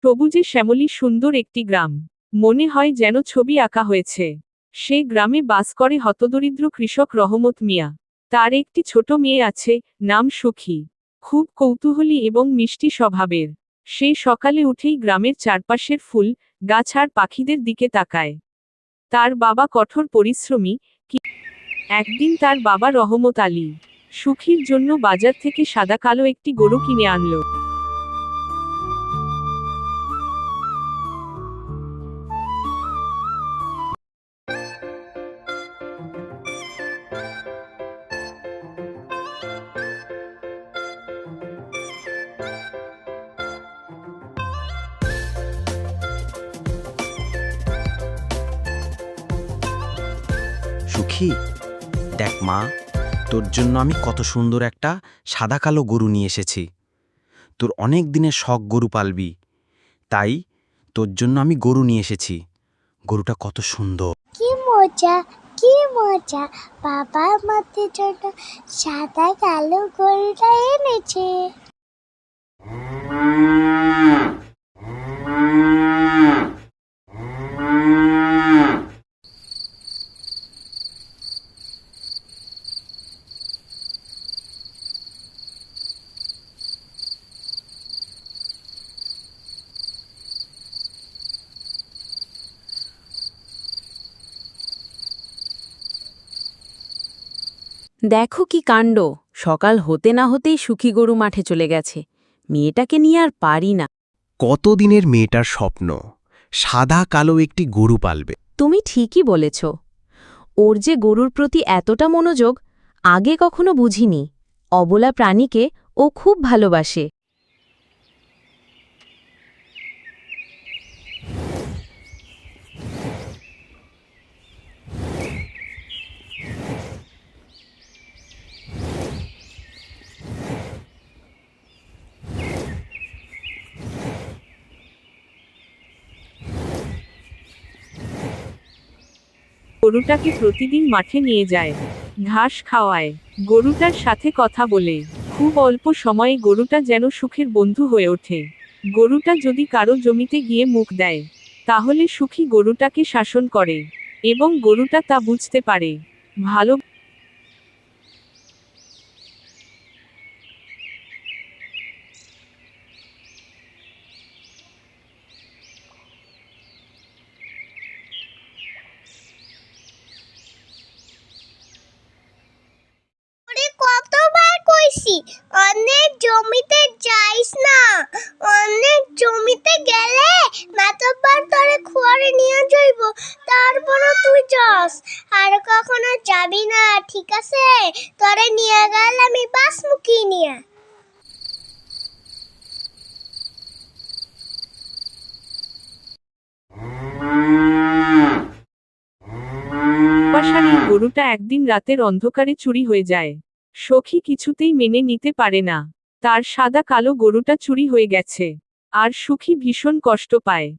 সবুজে শ্যামলী সুন্দর একটি গ্রাম। মনে হয় যেন ছবি আঁকা হয়েছে। সে গ্রামে বাস করে হতদরিদ্র কৃষক রহমত মিয়া। তার একটি ছোট মেয়ে আছে, নাম সুখী। খুব কৌতূহলী এবং মিষ্টি স্বভাবের। সে সকালে উঠেই গ্রামের চারপাশের ফুল, গাছ আর পাখিদের দিকে তাকায়। তার বাবা কঠোর পরিশ্রমী। একদিন তার বাবা রহমত আলী সুখীর জন্য বাজার থেকে সাদা কালো একটি গরু কিনে আনলো। সুখী, দেখ মা, তোর জন্য আমি কত সুন্দর একটা সাদা কালো গরু নিয়ে এসেছি। তোর অনেক দিনের শখ গরু পালবি, তাই তোর জন্য আমি গরু নিয়ে এসেছি। গরুটা কত সুন্দর। কি মজা, কি মজা! বাবা আমাদের জন্য সাদা কালো গরুটা এনেছে। দেখো কি কাণ্ড! সকাল হতে না হতেই সুখী গরু মাঠে চলে গেছে। মেয়েটাকে নিয়ে আর পারি না। কতদিনের মেয়েটার স্বপ্ন সাদা কালো একটি গরু পালবে। তুমি ঠিকই বলেছ। ওর যে গরুর প্রতি এতটা মনোযোগ, আগে কখনো বুঝিনি। অবলা প্রাণীকে ও খুব ভালোবাসে। গরুটাকে প্রতিদিন মাঠে নিয়ে যায়, ঘাস খাওয়ায়, গরুটার সাথে কথা বলে। খুব অল্প সময়ে গরুটা যেন সুখের বন্ধু হয়ে ওঠে। গরুটা যদি কারো জমিতে গিয়ে মুখ দেয়, তাহলে সুখী গরুটাকে শাসন করে, এবং গরুটা তা বুঝতে পারে। ভালো কতবার কইছি অনেক জমিতে যাইস না। অনেক জমিতে গেলে মাতব্বর তোরে খুয়ারে নিয়ে যাইব, তারপরও তুই যাস। আর কখনো যাবি না, ঠিক আছে? তোরে নিয়ে গেলে আমি বাসমুখী নিয়ে। পাশার এই গরুটা একদিন রাতের অন্ধকারে চুরি হয়ে যায়। সখী কিছুতেই মেনে নিতে পারে না, তার সাদা কালো গরুটা চুরি হয়ে গেছে। আর সুখী ভীষণ কষ্ট পায়।